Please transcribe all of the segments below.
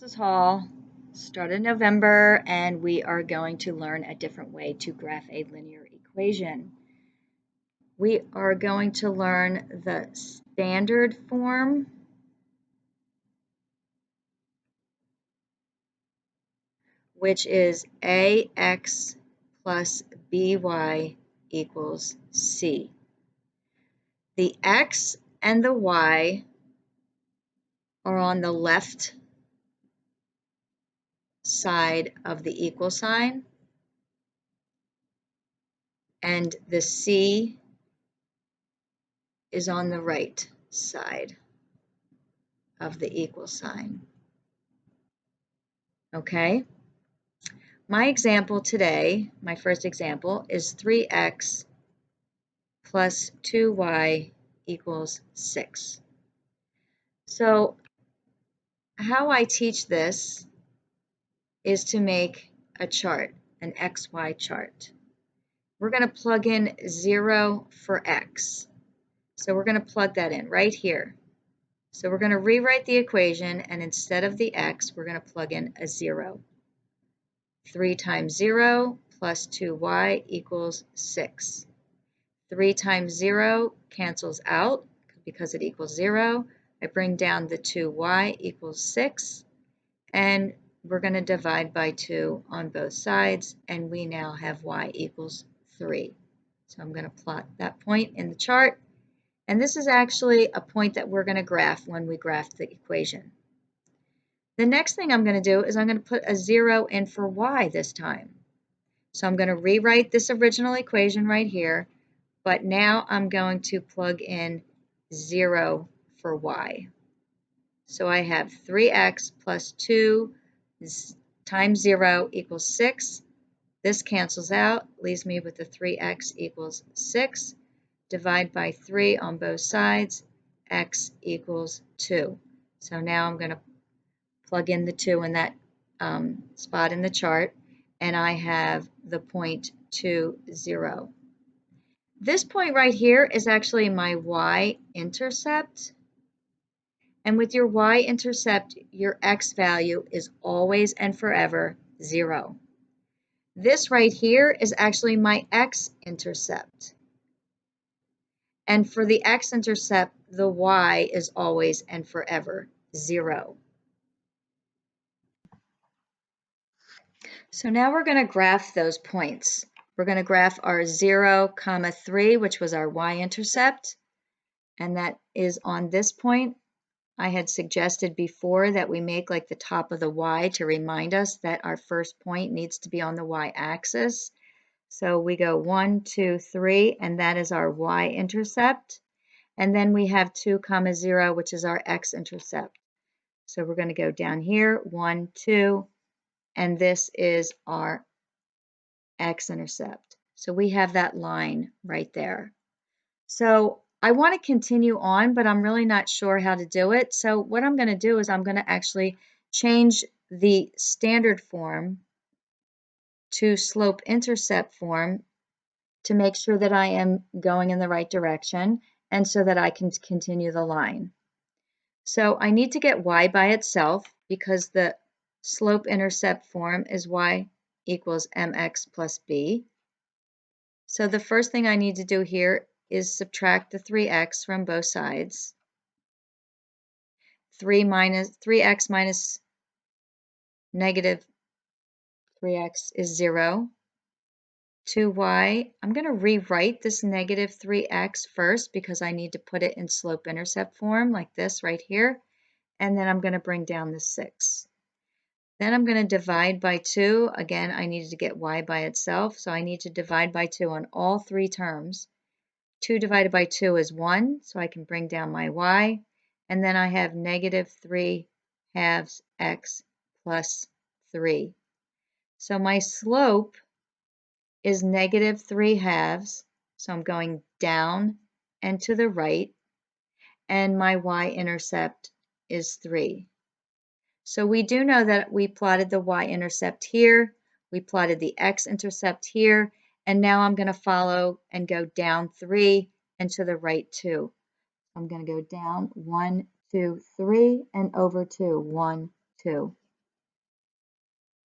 Mrs. Hall. Started November, and we are going to learn a different way to graph a linear equation. We are going to learn the standard form, which is ax plus by equals c. The x and the y are on the left side of the equal sign, and the c is on the right side of the equal sign. Okay? My example today, my first example, is 3x plus 2y equals 6. So how I teach this is to make a chart, an XY chart. We're going to plug in 0 for x. So we're going to plug that in right here. So we're going to rewrite the equation, and instead of the x, we're going to plug in a 0. 3 times 0 plus 2y equals 6. 3 times 0 cancels out because it equals 0. I bring down the 2y equals 6, and we're going to divide by 2 on both sides, and we now have y equals 3. So I'm going to plot that point in the chart, and this is actually a point that we're going to graph when we graph the equation. The next thing I'm going to do is I'm going to put a 0 in for y this time. So I'm going to rewrite this original equation right here, but now I'm going to plug in 0 for y. So I have 3x plus 2 times 0 equals 6. This cancels out, leaves me with the 3x equals 6. Divide by 3 on both sides, x equals 2. So now I'm going to plug in the 2 in that spot in the chart, and I have the point 2, 0. This point right here is actually my y-intercept. And with your y-intercept, your x value is always and forever 0. This right here is actually my x-intercept. And for the x-intercept, the y is always and forever 0. So now we're going to graph those points. We're going to graph our 0, 3, which was our y-intercept, and that is on this point. I had suggested before that we make like the top of the y to remind us that our first point needs to be on the y-axis. So we go 1, 2, 3, and that is our y-intercept. And then we have 2, 0, which is our x-intercept. So we're going to go down here, 1, 2, and this is our x-intercept. So we have that line right there. So I want to continue on, but I'm really not sure how to do it. So what I'm going to do is I'm going to actually change the standard form to slope-intercept form to make sure that I am going in the right direction and so that I can continue the line. So I need to get y by itself because the slope-intercept form is y equals mx plus b. So the first thing I need to do here is subtract the 3x from both sides. 3x minus negative 3x is 0. 2y, I'm going to rewrite this negative 3x first because I need to put it in slope-intercept form like this right here. And then I'm going to bring down the 6. Then I'm going to divide by 2. Again, I needed to get y by itself, so I need to divide by 2 on all three terms. 2 divided by 2 is 1, so I can bring down my y. And then I have negative 3 halves x plus 3. So my slope is negative 3 halves, so I'm going down and to the right, and my y-intercept is 3. So we do know that we plotted the y-intercept here, we plotted the x-intercept here, and now I'm going to follow and go down 3 and to the right 2. I'm going to go down 1, 2, 3, and over 2, 1, 2.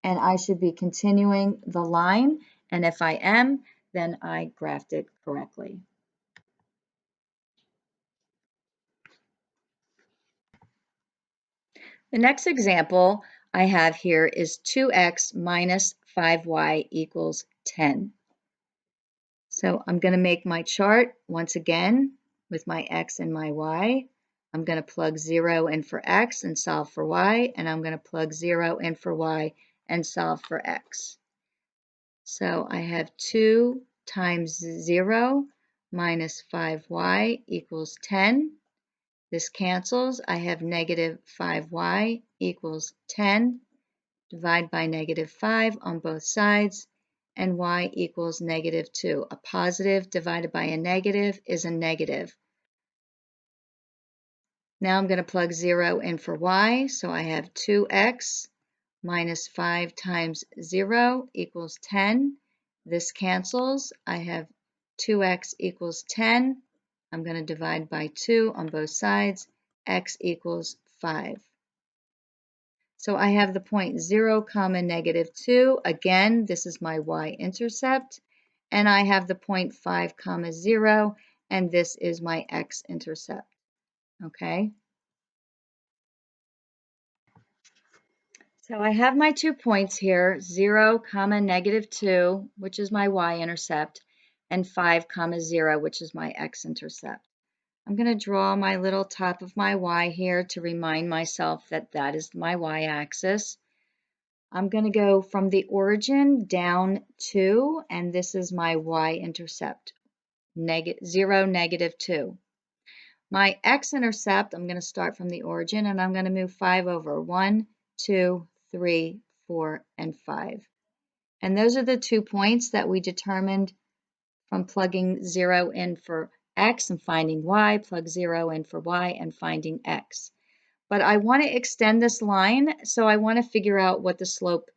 and I should be continuing the line, and if I am, then I graphed it correctly. The next example I have here is 2x minus 5y equals 10. So I'm going to make my chart once again with my x and my y. I'm going to plug 0 in for x and solve for y, and I'm going to plug 0 in for y and solve for x. So I have 2 times 0 minus 5y equals 10. This cancels. I have negative 5y equals 10. Divide by negative 5 on both sides, and y equals negative 2. A positive divided by a negative is a negative. Now I'm going to plug 0 in for y, so I have 2x minus 5 times 0 equals 10. This cancels. I have 2x equals 10. I'm going to divide by 2 on both sides. X equals 5. So I have the point 0, comma, negative 2. Again, this is my y-intercept. And I have the point 5, comma, 0. And this is my x-intercept. Okay? So I have my 2 points here, 0, comma, negative 2, which is my y-intercept, and 5, comma, 0, which is my x-intercept. I'm going to draw my little top of my y here to remind myself that that is my y-axis. I'm going to go from the origin down 2, and this is my y-intercept, 0, negative 2. My x-intercept, I'm going to start from the origin, and I'm going to move 5 over. 1, 2, 3, 4, and 5. And those are the 2 points that we determined from plugging 0 in for x and finding y, plug 0 in for y and finding x. But I want to extend this line, so I want to figure out what the slope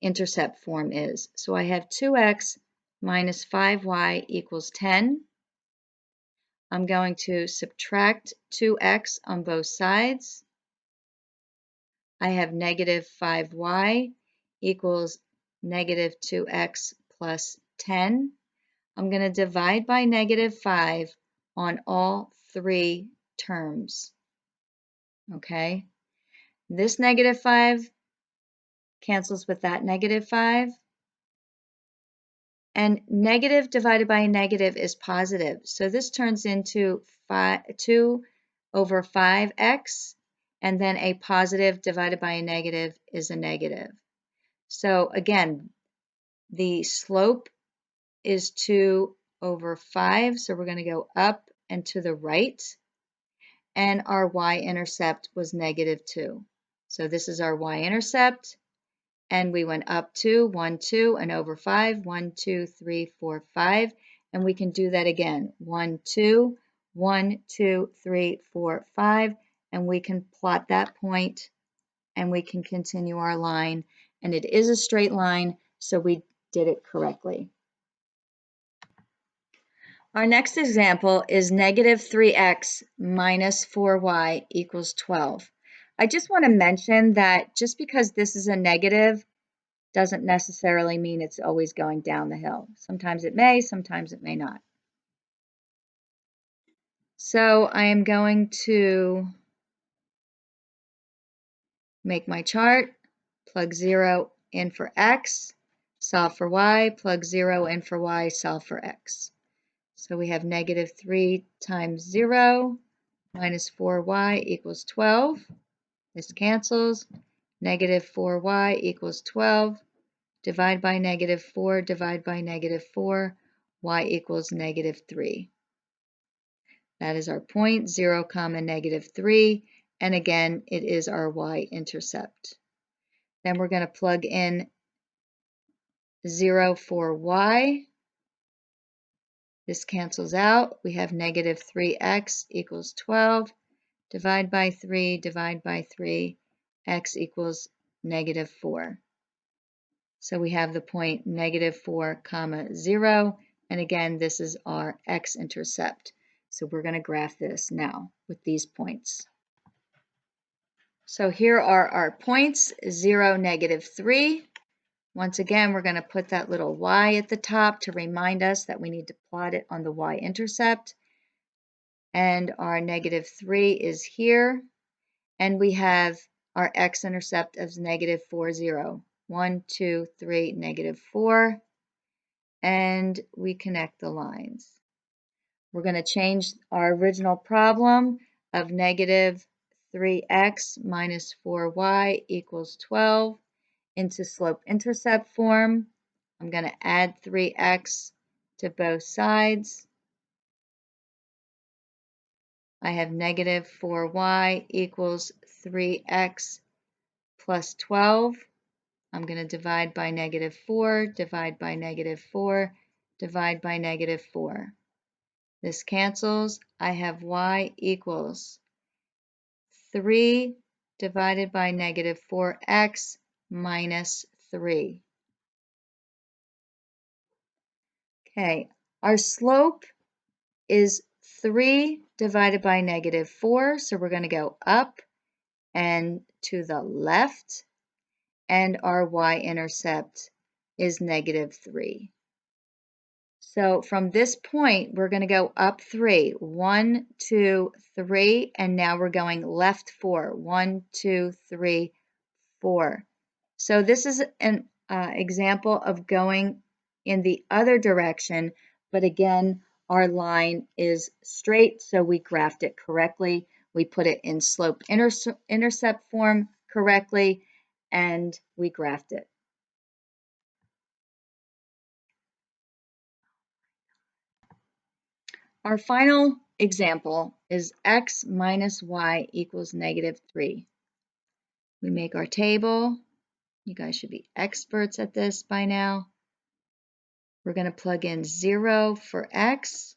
intercept form is. So I have 2x minus 5y equals 10. I'm going to subtract 2x on both sides. I have negative 5y equals negative 2x plus 10. I'm going to divide by negative 5 on all 3 terms. Okay? This negative 5 cancels with that negative 5. And negative divided by a negative is positive. So this turns into 2 over 5x, and then a positive divided by a negative is a negative. So again, the slope is 2 over 5, so we're going to go up and to the right, and our y-intercept was negative 2. So this is our y-intercept. And we went up 2, 1, 2, and over 5, 1, 2, 3, 4, 5. And we can do that again. 1, 2, 1, 2, 3, 4, 5. And we can plot that point and we can continue our line. And it is a straight line, so we did it correctly. Our next example is negative 3x minus 4y equals 12. I just want to mention that just because this is a negative doesn't necessarily mean it's always going down the hill. Sometimes it may, sometimes it may not. So I am going to make my chart, plug 0 in for x, solve for y, plug 0 in for y, solve for x. So we have negative 3 times 0 minus 4y equals 12. This cancels. Negative 4y equals 12. Divide by negative 4, divide by negative 4, y equals negative 3. That is our point, 0, comma, negative 3. And again, it is our y-intercept. Then we're going to plug in 0 for y. This cancels out. We have negative 3x equals 12. Divide by 3, divide by 3. X equals negative 4. So we have the point negative 4, comma, 0. And again, this is our x-intercept. So we're going to graph this now with these points. So here are our points, 0, -3. Once again, we're going to put that little y at the top to remind us that we need to plot it on the y-intercept. And our -3 is here. And we have our x-intercept as -4, 0. 1, 2, 3, -4. And we connect the lines. We're going to change our original problem of -3x minus 4y equals 12 into slope-intercept form. I'm going to add 3x to both sides. I have -4y equals 3x plus 12. I'm going to divide by -4, divide by -4, divide by -4. This cancels. I have y equals 3 divided by -4x minus 3. Okay, our slope is 3 divided by -4, so we're going to go up and to the left, and our y-intercept is -3. So from this point, we're going to go up 3. 1, 2, 3, and now we're going left 4. 1, 2, 3, 4. So this is an example of going in the other direction, but again, our line is straight, so we graphed it correctly. We put it in slope intercept form correctly, and we graphed it. Our final example is x minus y equals -3. We make our table. You guys should be experts at this by now. We're going to plug in 0 for x,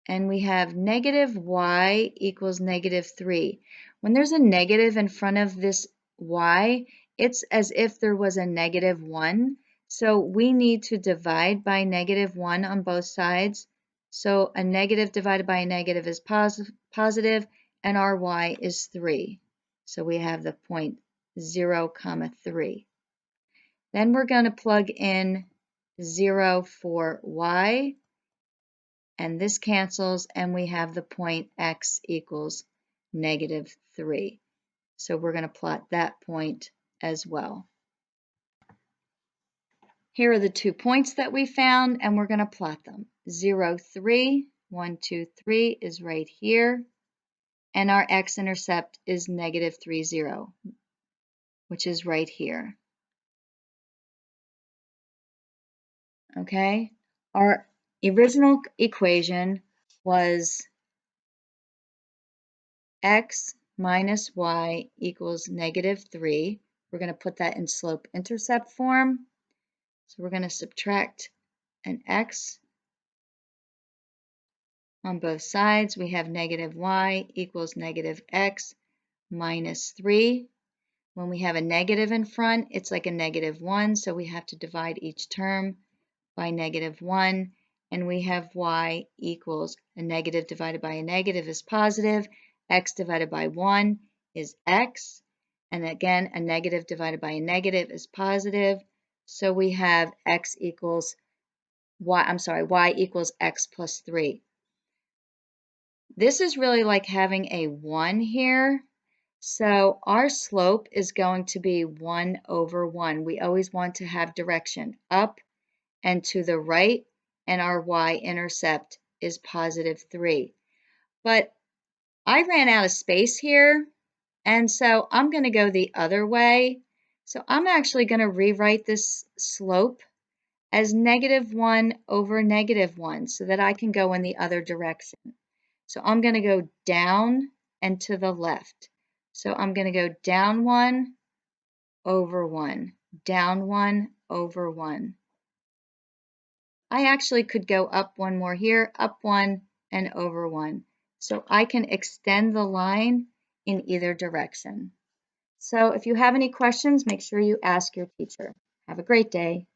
and we have -y equals -3. When there's a negative in front of this y, it's as if there was a -1. So we need to divide by -1 on both sides. So a negative divided by a negative is positive, and our y is 3. So we have the point 0, 3. Then we're going to plug in 0 for y, and this cancels, and we have the point x equals -3. So we're going to plot that point as well. Here are the 2 points that we found, and we're going to plot them. 0, 3, 1, 2, 3 is right here, and our x-intercept is -3, 0, which is right here. Okay, our original equation was x minus y equals -3. We're going to put that in slope-intercept form. So we're going to subtract an x on both sides. We have -y equals -x minus 3. When we have a negative in front, it's like a -1, so we have to divide each term by -1, and we have y equals a negative divided by a negative is positive, x divided by 1 is x, and again, a negative divided by a negative is positive, so we have y equals x plus 3. This is really like having a 1 here. So our slope is going to be 1 over 1. We always want to have direction up and to the right, and our y-intercept is +3. But I ran out of space here, and so I'm going to go the other way. So I'm actually going to rewrite this slope as -1 over -1 so that I can go in the other direction. So I'm going to go down and to the left. So I'm going to go down 1 over 1, down 1 over 1. I actually could go up 1 more here, up 1 and over 1. So I can extend the line in either direction. So if you have any questions, make sure you ask your teacher. Have a great day.